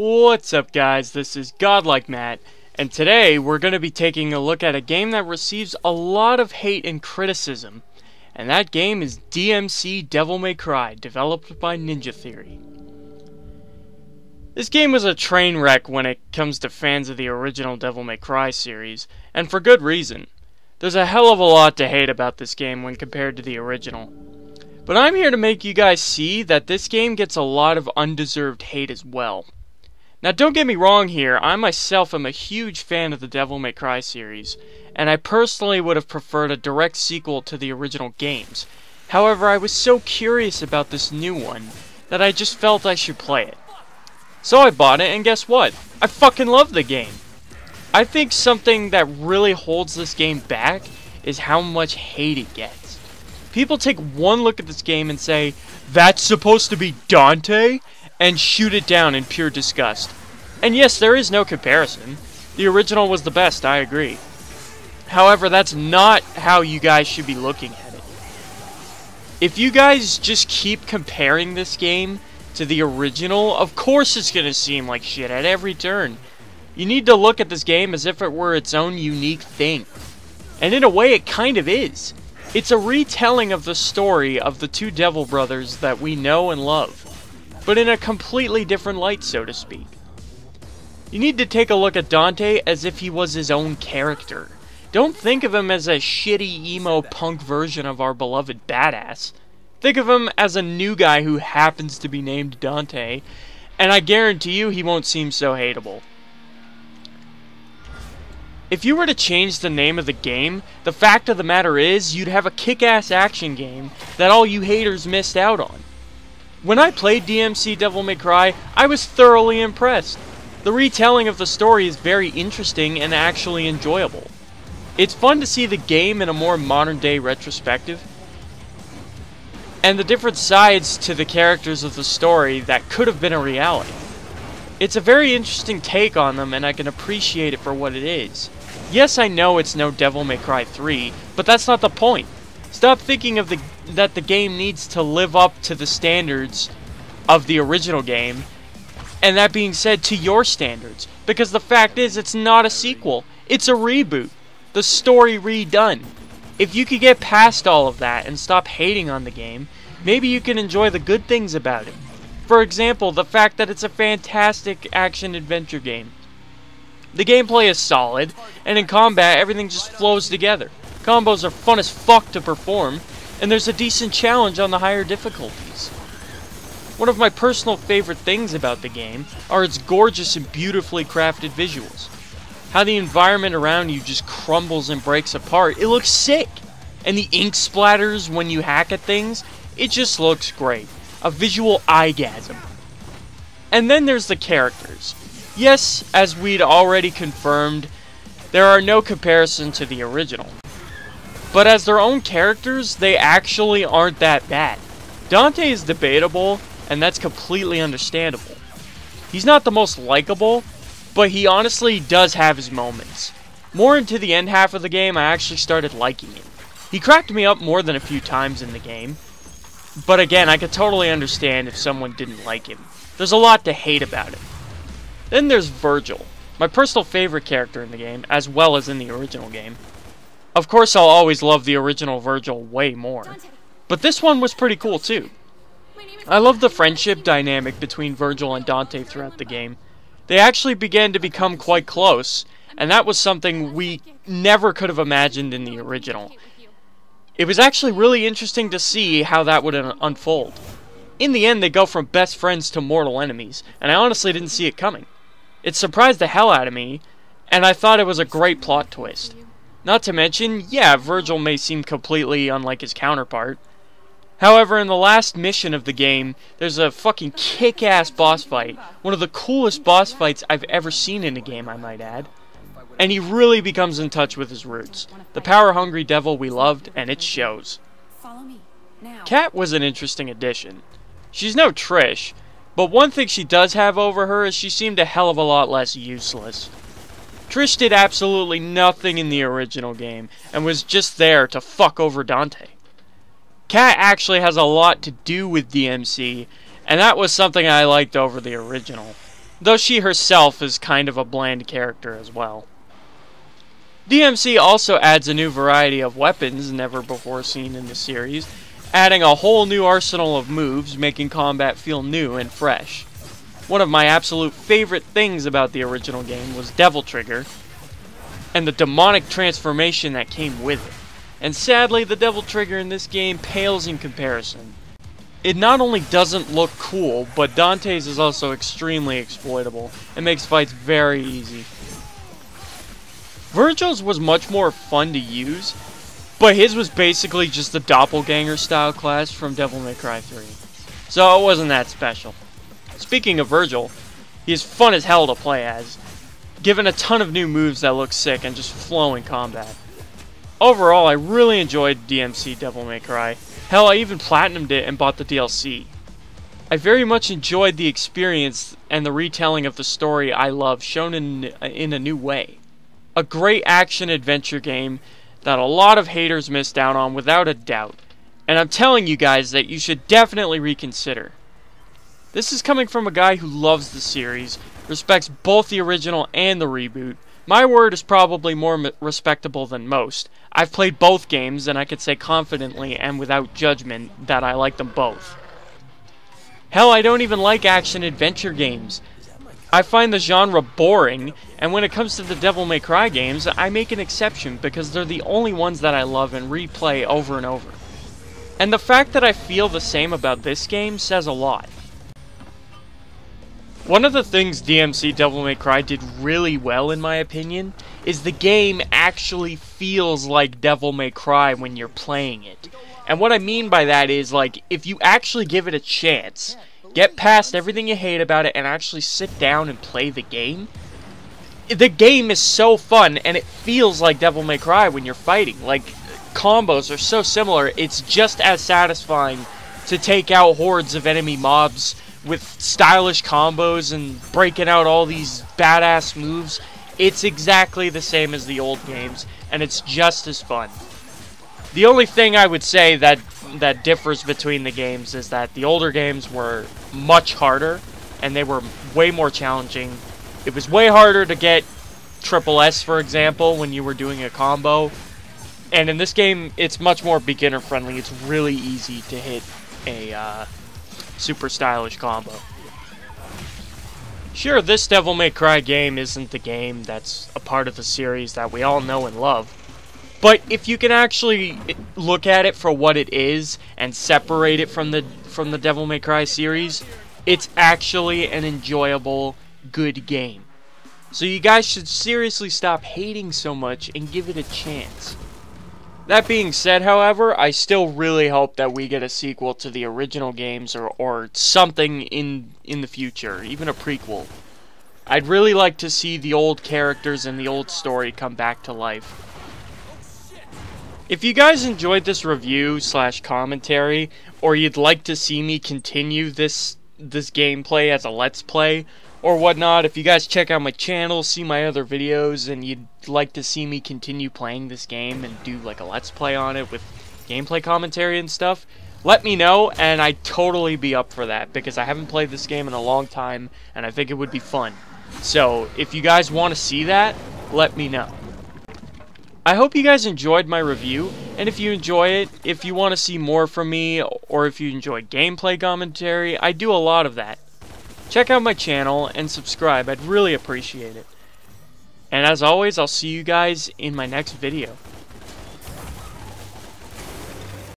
What's up, guys? This is GawdlikeMatt, and today we're going to be taking a look at a game that receives a lot of hate and criticism, and that game is DMC Devil May Cry, developed by Ninja Theory. This game was a train wreck when it comes to fans of the original Devil May Cry series, and for good reason. There's a hell of a lot to hate about this game when compared to the original. But I'm here to make you guys see that this game gets a lot of undeserved hate as well. Now, don't get me wrong here, I myself am a huge fan of the Devil May Cry series, and I personally would have preferred a direct sequel to the original games. However, I was so curious about this new one that I just felt I should play it. So I bought it, and guess what? I fucking love the game! I think something that really holds this game back is how much hate it gets. People take one look at this game and say, "That's supposed to be Dante?" and shoot it down in pure disgust. And yes, there is no comparison. The original was the best, I agree. However, that's not how you guys should be looking at it. If you guys just keep comparing this game to the original, of course it's going to seem like shit at every turn. You need to look at this game as if it were its own unique thing. And in a way, it kind of is. It's a retelling of the story of the two Devil Brothers that we know and love, but in a completely different light, so to speak. You need to take a look at Dante as if he was his own character. Don't think of him as a shitty emo punk version of our beloved badass. Think of him as a new guy who happens to be named Dante, and I guarantee you he won't seem so hateable. If you were to change the name of the game, the fact of the matter is, you'd have a kick-ass action game that all you haters missed out on. When I played DMC Devil May Cry, I was thoroughly impressed. The retelling of the story is very interesting and actually enjoyable. It's fun to see the game in a more modern-day retrospective, and the different sides to the characters of the story that could have been a reality. It's a very interesting take on them, and I can appreciate it for what it is. Yes, I know it's no Devil May Cry 3, but that's not the point. Stop thinking of that the game needs to live up to the standards of the original game, and that being said, to your standards. Because the fact is, it's not a sequel. It's a reboot. The story redone. If you could get past all of that and stop hating on the game, maybe you can enjoy the good things about it. For example, the fact that it's a fantastic action-adventure game. The gameplay is solid, and in combat, everything just flows together. Combos are fun as fuck to perform, and there's a decent challenge on the higher difficulties. One of my personal favorite things about the game are its gorgeous and beautifully crafted visuals. How the environment around you just crumbles and breaks apart. It looks sick! And the ink splatters when you hack at things, it just looks great. A visual eyegasm. And then there's the characters. Yes, as we'd already confirmed, there are no comparison to the original. But as their own characters, they actually aren't that bad. Dante is debatable, and that's completely understandable. He's not the most likable, but he honestly does have his moments. More into the end half of the game, I actually started liking him. He cracked me up more than a few times in the game. But again, I could totally understand if someone didn't like him. There's a lot to hate about him. Then there's Virgil, my personal favorite character in the game, as well as in the original game. Of course, I'll always love the original Virgil way more. But this one was pretty cool too. I love the friendship dynamic between Virgil and Dante throughout the game. They actually began to become quite close, and that was something we never could have imagined in the original. It was actually really interesting to see how that would unfold. In the end, they go from best friends to mortal enemies, and I honestly didn't see it coming. It surprised the hell out of me, and I thought it was a great plot twist. Not to mention, yeah, Virgil may seem completely unlike his counterpart. However, in the last mission of the game, there's a fucking kick-ass boss fight. One of the coolest boss fights I've ever seen in a game, I might add. And he really becomes in touch with his roots. The power-hungry devil we loved, and it shows. Cat was an interesting addition. She's no Trish, but one thing she does have over her is she seemed a hell of a lot less useless. Trish did absolutely nothing in the original game, and was just there to fuck over Dante. Cat actually has a lot to do with DMC, and that was something I liked over the original. though she herself is kind of a bland character as well. DMC also adds a new variety of weapons never before seen in the series, adding a whole new arsenal of moves, making combat feel new and fresh. One of my absolute favorite things about the original game was Devil Trigger, and the demonic transformation that came with it. And sadly, the Devil Trigger in this game pales in comparison. It not only doesn't look cool, but Dante's is also extremely exploitable, and makes fights very easy. Virgil's was much more fun to use, but his was basically just the doppelganger style class from Devil May Cry 3. So it wasn't that special. Speaking of Virgil, he is fun as hell to play as, given a ton of new moves that look sick and just flow in combat. Overall, I really enjoyed DMC Devil May Cry. Hell, I even platinumed it and bought the DLC. I very much enjoyed the experience and the retelling of the story I love shown in a new way. A great action-adventure game that a lot of haters missed out on without a doubt, and I'm telling you guys that you should definitely reconsider. This is coming from a guy who loves the series, respects both the original and the reboot. My word is probably more respectable than most. I've played both games, and I can say confidently and without judgment that I like them both. Hell, I don't even like action-adventure games. I find the genre boring, and when it comes to the Devil May Cry games, I make an exception because they're the only ones that I love and replay over and over. And the fact that I feel the same about this game says a lot. One of the things DMC Devil May Cry did really well, in my opinion, is the game actually feels like Devil May Cry when you're playing it. And what I mean by that is, like, if you actually give it a chance, get past everything you hate about it, and actually sit down and play the game is so fun, and it feels like Devil May Cry when you're fighting. Like, combos are so similar, it's just as satisfying to take out hordes of enemy mobs with stylish combos and breaking out all these badass moves. It's exactly the same as the old games, and it's just as fun. The only thing I would say that differs between the games is that the older games were much harder, and they were way more challenging. It was way harder to get triple S, for example, when you were doing a combo. And in this game, it's much more beginner friendly. It's really easy to hit a super stylish combo. Sure, this Devil May Cry game isn't the game that's a part of the series that we all know and love. But if you can actually look at it for what it is and separate it from the Devil May Cry series, it's actually an enjoyable, good game. So you guys should seriously stop hating so much and give it a chance. That being said, however, I still really hope that we get a sequel to the original games or something in the future, even a prequel. I'd really like to see the old characters and the old story come back to life. If you guys enjoyed this review / commentary, or you'd like to see me continue this gameplay as a Let's Play, or whatnot, if you guys check out my channel, see my other videos, and you'd like to see me continue playing this game and do like a Let's Play on it with gameplay commentary and stuff, let me know, and I'd totally be up for that, because I haven't played this game in a long time, and I think it would be fun. So, if you guys want to see that, let me know. I hope you guys enjoyed my review, and if you enjoy it, if you want to see more from me, or if you enjoy gameplay commentary, I do a lot of that. Check out my channel and subscribe, I'd really appreciate it. And as always, I'll see you guys in my next video.